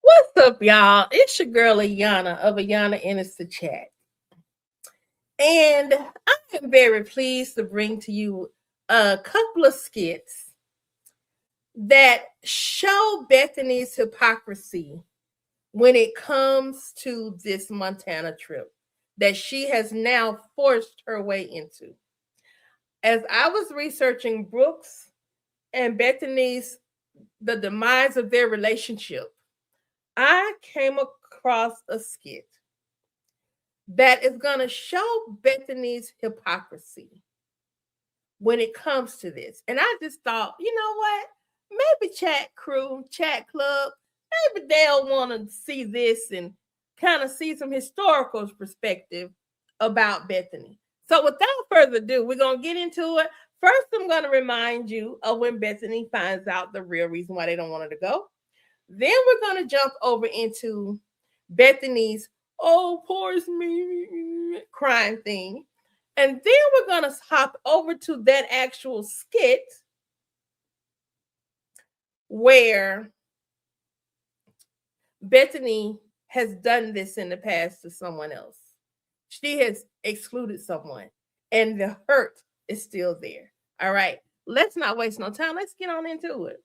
What's up, y'all? It's your girl Ayana of Ayana Innocent Chat. And I am very pleased to bring to you a couple of skits that show Bethany's hypocrisy when it comes to this Montana trip that she has now forced her way into. As I was researching Brooks and Bethany's the demise of their relationship, I came across a skit that is going to show Bethany's hypocrisy when it comes to this. And I just thought, you know what? Maybe chat crew, chat club, maybe they'll want to see this and kind of see some historical perspective about Bethany. So without further ado, we're going to get into it. First, I'm going to remind you of when Bethany finds out the real reason why they don't want her to go. Then we're going to jump over into Bethany's, oh, poor me, crying thing. And then we're going to hop over to that actual skit where Bethany has done this in the past to someone else. She has excluded someone, and the hurt is still there. All right, let's not waste no time. Let's get on into it.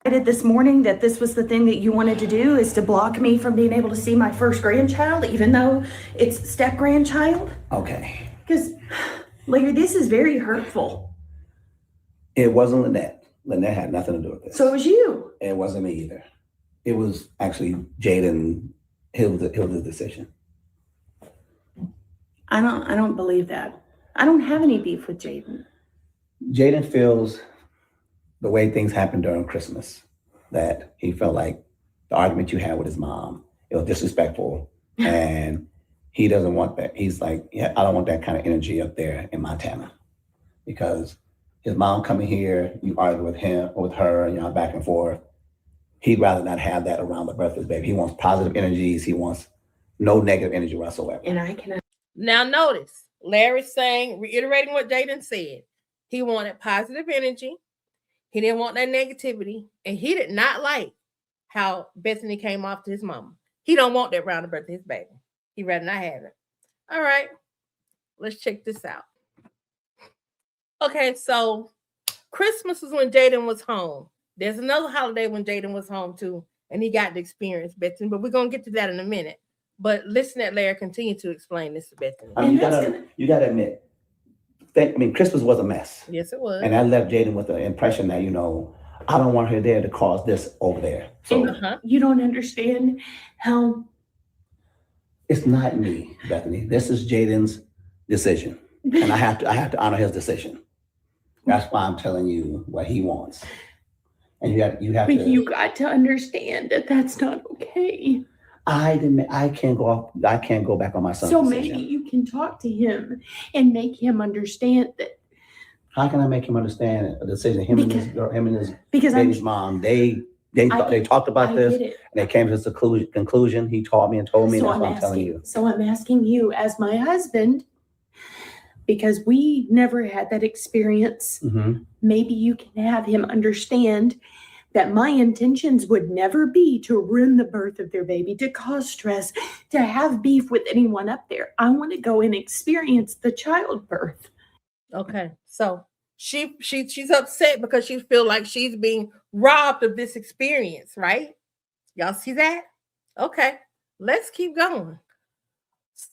This morning that this was the thing that you wanted to do, is to block me from being able to see my first grandchild, even though it's step grandchild. Okay. Because, Larry, this is very hurtful. It wasn't Lynette. Lynette had nothing to do with this. So it was you. It wasn't me either. It was actually Jaden. It was the decision. I don't believe that. I don't have any beef with Jaden. Jaden feels the way things happened during Christmas, that he felt like the argument you had with his mom, it was disrespectful, and he doesn't want that. He's like, yeah, I don't want that kind of energy up there in Montana, because his mom coming here, you argue with him or with her, you know, back and forth. He'd rather not have that around the birth of his baby. He wants positive energies. He wants no negative energy whatsoever. And I cannot. Now notice, Larry's saying, reiterating what Jaden said, he wanted positive energy. He didn't want that negativity, and he did not like how Bethany came off to his mama. He don't want that around the birth of his baby. He'd rather not have it. All right, let's check this out. Okay, so Christmas was when Jaden was home. There's another holiday when Jaden was home too, and he got to experience Bethany, but we're going to get to that in a minute. But listen at Larry continue to explain this to Bethany. I mean, you gotta admit, Christmas was a mess. Yes, it was. And I left Jaden with the impression that, you know, I don't want her there to cause this over there. So you don't understand how. It's not me, Bethany. This is Jaden's decision, and I have to honor his decision. That's why I'm telling you what he wants, and you have but to. You got to understand that that's not okay. I can't go back on my son's so decision. Maybe you can talk to him and make him understand that. How can I make him understand a decision? Him and his baby's mom, they talked about this, and they came to this conclusion. He taught me and told me, and that's what I'm telling you. So I'm asking you, as my husband, because we never had that experience, maybe you can have him understand that my intentions would never be to ruin the birth of their baby, to cause stress, to have beef with anyone up there. I want to go and experience the childbirth. Okay, so she's upset because she feels like she's being robbed of this experience, right? Y'all see that? Okay, let's keep going.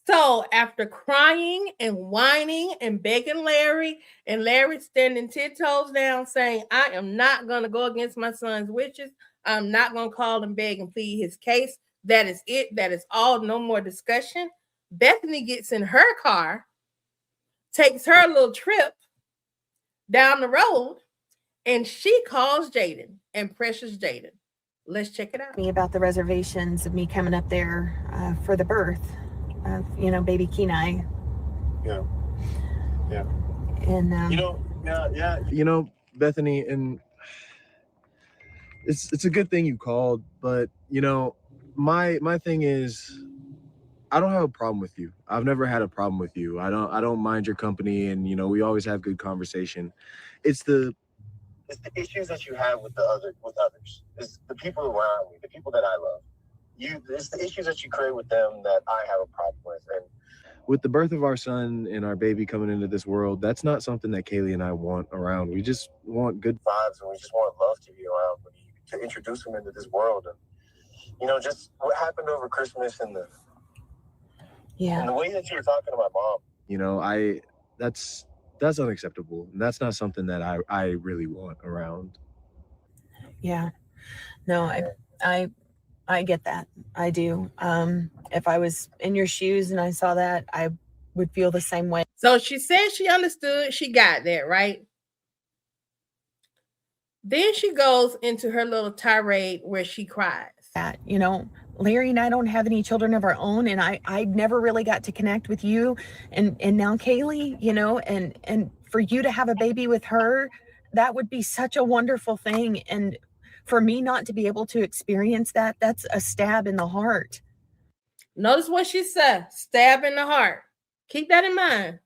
So after crying and whining and begging Larry, and Larry standing 10 toes down saying, I am not going to go against my son's wishes. I'm not going to call and beg and plead his case. That is it. That is all. No more discussion. Bethany gets in her car, takes her little trip down the road, and she calls Jaden and pressures Jaden. Let's check it out. Me about the reservations of me coming up there for the birth of, baby Kenai. Yeah. And Bethany, and it's a good thing you called, but my thing is, I don't have a problem with you. I've never had a problem with you. I don't mind your company, and we always have good conversation. It's the issues that you have with others. It's the people around me, the people that I love. it's the issues that you create with them that I have a problem with. And with the birth of our son and our baby coming into this world, that's not something that Kaylee and I want around. We just want good vibes, and we just want love to be around, to introduce him into this world. And just what happened over Christmas and the way that you were talking to my mom, that's unacceptable. And that's not something that I really want around. Yeah. No, I get that. I do. If I was in your shoes and I saw that, I would feel the same way. So she said she understood. She got that, right? Then she goes into her little tirade where she cries. That, Larry and I don't have any children of our own, and I never really got to connect with you. And now Kaylee, and for you to have a baby with her, that would be such a wonderful thing. And for me not to be able to experience that, that's a stab in the heart. Notice what she said, stab in the heart. Keep that in mind.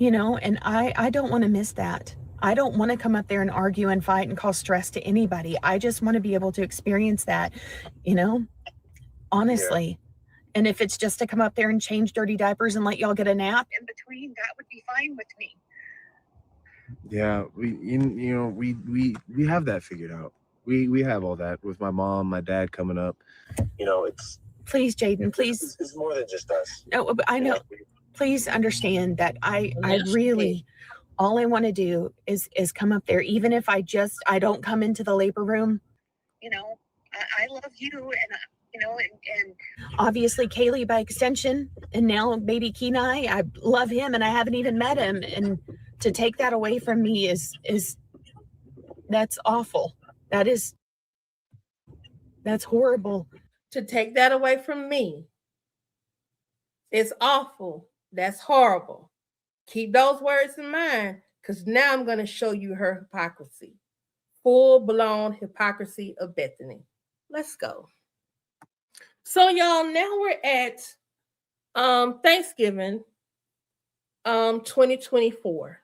And I don't want to miss that. I don't want to come up there and argue and fight and cause stress to anybody. I just want to be able to experience that, honestly. Yeah. And if it's just to come up there and change dirty diapers and let y'all get a nap in between, that would be fine with me. Yeah, we have that figured out. We have all that with my mom, my dad coming up. It's please, Jaden, please. It's more than just us. No, I know. Please understand that I really, all I want to do is come up there, even if I don't come into the labor room. I love you, and obviously Kaylee by extension, and now baby Kenai, I love him, and I haven't even met him, and to take that away from me is that's awful. That's horrible. To take that away from me is awful. That's horrible. Keep those words in mind, because now I'm going to show you her hypocrisy. Full-blown hypocrisy of Bethany. Let's go. So, y'all, now we're at Thanksgiving 2024.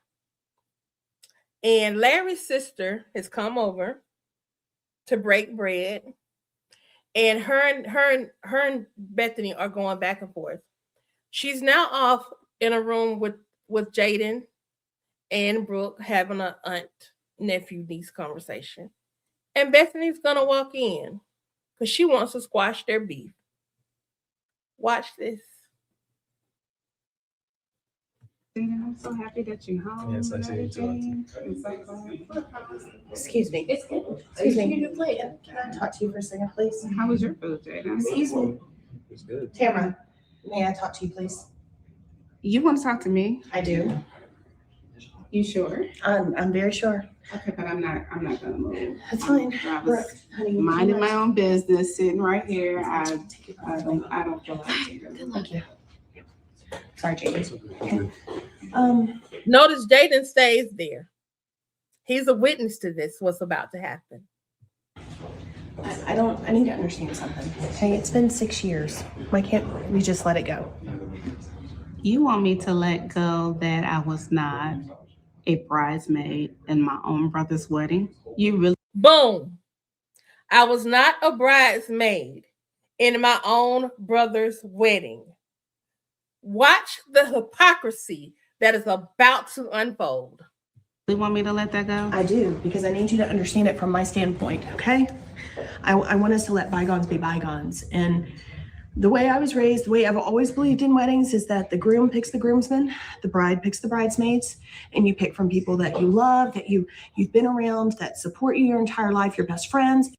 And Larry's sister has come over to break bread. And her and Bethany are going back and forth. She's now off in a room with Jayden and Brooke having an aunt-nephew-niece conversation. And Bethany's going to walk in because she wants to squash their beef. Watch this. I'm so happy that you're home. Yes, I see you too. Excuse me. Excuse me. Can I talk to you for a second, please? How was your food, Jayden? Excuse me. It's good. Tamara, may I talk to you, please? You want to talk to me? I do. You sure? I'm very sure. Okay, but I'm not gonna move. That's fine. I was Brooke, honey, minding my own business, sitting right here. I don't feel like Good luck. Thank you. Sorry, Jaden. Okay. Notice Jaden stays there. He's a witness to this, what's about to happen. I need to understand something. Okay, it's been 6 years. Why can't we just let it go? You want me to let go that I was not a bridesmaid in my own brother's wedding? You really? Boom. I was not a bridesmaid in my own brother's wedding. Watch the hypocrisy that is about to unfold. You want me to let that go? I do, because I need you to understand it from my standpoint, okay? I want us to let bygones be bygones. And the way I was raised, the way I've always believed in weddings is that the groom picks the groomsmen, the bride picks the bridesmaids, and you pick from people that you love, that you've been around, that support you your entire life, your best friends.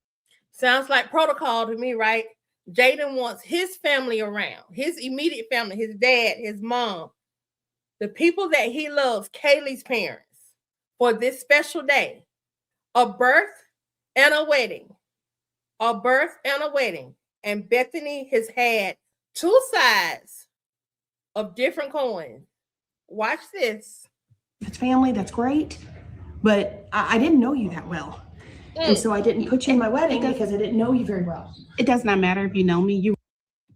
Sounds like protocol to me, right? Jaden wants his family around, his immediate family, his dad, his mom, the people that he loves, Kaylee's parents, for this special day, a birth and a wedding, a birth and a wedding. And Bethany has had two sides of different coins. Watch this. It's family, that's great, but I didn't know you that well. And so I didn't put you in my wedding because I didn't know you very well. It does not matter if you know me. You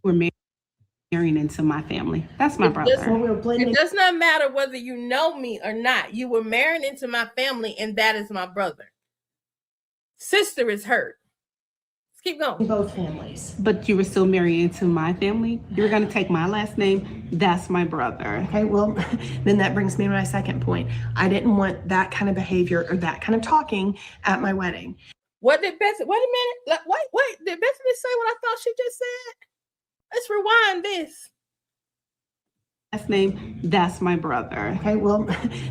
were marrying into my family. That's my brother. It does not matter whether you know me or not. You were married into my family, and that is my brother. Sister is hurt. Let's keep going. Both families. But you were still married into my family. You were going to take my last name. That's my brother. Okay, well, then that brings me to my second point. I didn't want that kind of behavior or that kind of talking at my wedding. What did Bethany, wait a minute. Wait, did Bethany say what I thought she just said? Let's rewind this. Last name, that's my brother. Okay, well,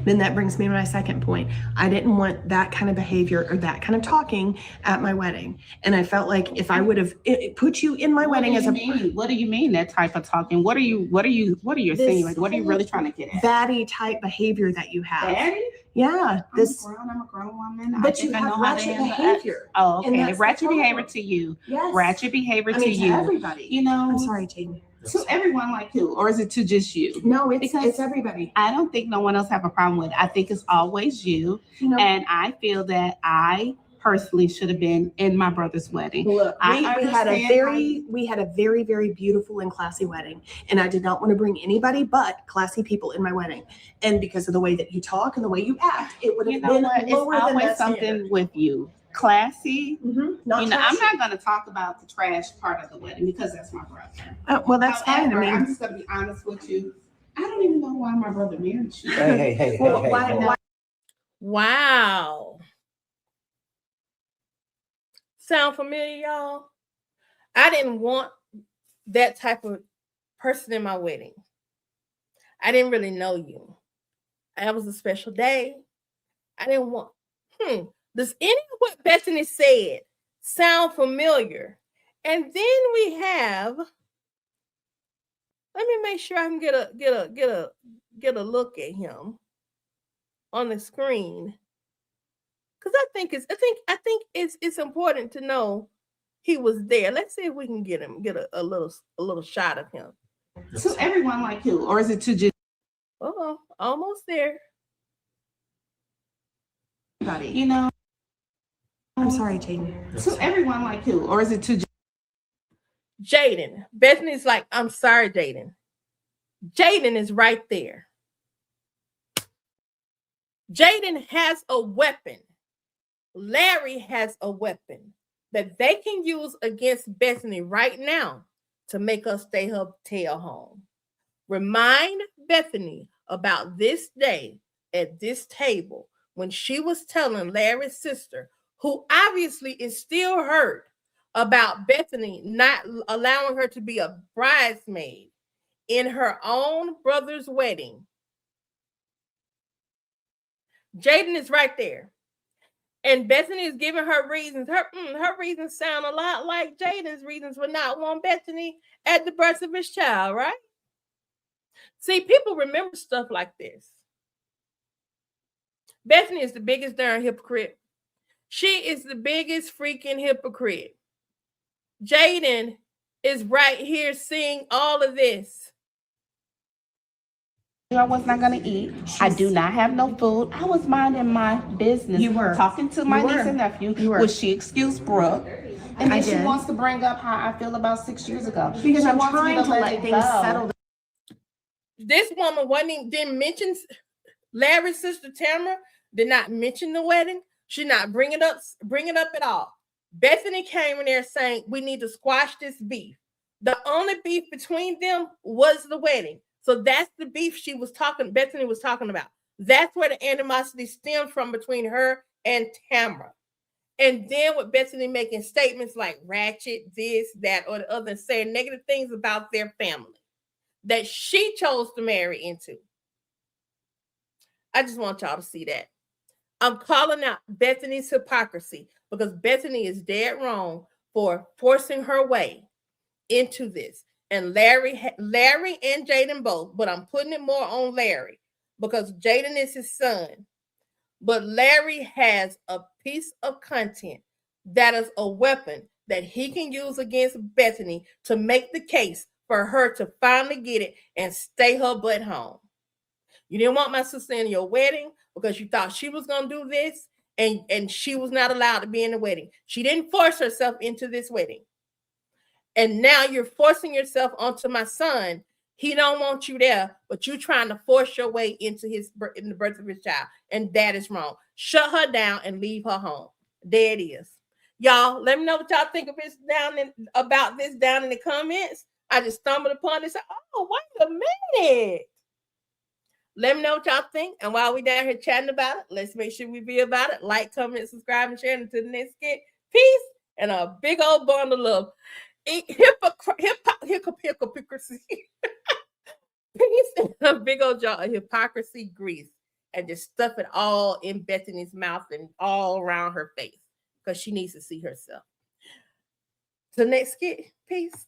then that brings me to my second point. I didn't want that kind of behavior or that kind of talking at my wedding. And I felt like if I would have put you in my wedding as a What do you mean that type of talking? What are you saying? Like, what are you really trying to get at? Baddie type behavior that you have. Baddie? Yeah. I'm a grown woman. But you have ratchet behavior. Oh, And okay. that's Ratchet the behavior problem. to you. Yes. Ratchet behavior I mean, to you. everybody. You know, I'm sorry, Jayden. to everyone like who? Or is it to just you? No, Because it's everybody. I don't think no one else have a problem with it. I think it's always you. You know, And I feel that I personally should have been in my brother's wedding. look, we had a understand very, very beautiful and classy wedding. And I did not want to bring anybody but classy people in my wedding. And because of the way that you talk and the way you act, it would have You know been what? It's lower than always that something standard. with you. Classy. Not You know, I'm trashy. not going to talk about the trash part of the wedding because that's my brother. Well, that's fine. However, I I'm mean, just going to be honest with you. I don't even know why my brother married you. Hey. well, why- Wow. Sound familiar, y'all? I didn't want that type of person in my wedding. I didn't really know you. That was a special day. I didn't want. Does any of what Bethany said sound familiar? And then we have. Let me make sure I can get a look at him on the screen, because I think it's important to know he was there. Let's see if we can get a little shot of him. To everyone like who? Or is it to just Almost there. you know? I'm sorry, Jayden. To everyone like who? Or is it to Jaden. Bethany's like, I'm sorry, Jaden. Jaden is right there. Jaden has a weapon. Larry has a weapon that they can use against Bethany right now to make her stay her tail home. Remind Bethany about this day at this table when she was telling Larry's sister, who obviously is still hurt about Bethany not allowing her to be a bridesmaid in her own brother's wedding. Jaden is right there. And Bethany is giving her reasons. Her reasons sound a lot like Jaden's reasons for not wanting Bethany at the birth of his child, right? See, people remember stuff like this. Bethany is the biggest darn hypocrite. She is the biggest freaking hypocrite. Jaden is right here seeing all of this. I was not going to eat. I do not have no food. I was minding my business. You were. Talking to my You niece were. and nephew. You were. Which she excused Brooke. And I then she did. wants to bring up how I feel about 6 years ago. Because She I'm wants me trying to let it things go. settle. This woman didn't mention Larry's sister Tamara, did not mention the wedding. She not bring it up at all. Bethany came in there saying, we need to squash this beef. The only beef between them was the wedding. So that's the beef Bethany was talking about. That's where the animosity stemmed from between her and Tamara. And then with Bethany making statements like ratchet, this, that, or the other, saying negative things about their family that she chose to marry into. I just want y'all to see that. I'm calling out Bethany's hypocrisy because Bethany is dead wrong for forcing her way into this. And Larry and Jaden both, but I'm putting it more on Larry because Jaden is his son. But Larry has a piece of content that is a weapon that he can use against Bethany to make the case for her to finally get it and stay her butt home. You didn't want my sister in your wedding because you thought she was going to do this and she was not allowed to be in the wedding. She didn't force herself into this wedding. And now you're forcing yourself onto my son. He don't want you there, but you're trying to force your way in the birth of his child. And that is wrong. Shut her down and leave her home. There it is. Y'all, let me know what y'all think of this about this down in the comments. I just stumbled upon this. Oh, wait a minute. Let me know what y'all think. And while we down here chatting about it, let's make sure we be about it. Like, comment, subscribe, and share until the next skit. Peace and a big old bundle of hypocrisy. Peace and a big old jar of hypocrisy grease. And just stuff it all in Bethany's mouth and all around her face. Because she needs to see herself. So next skit. Peace.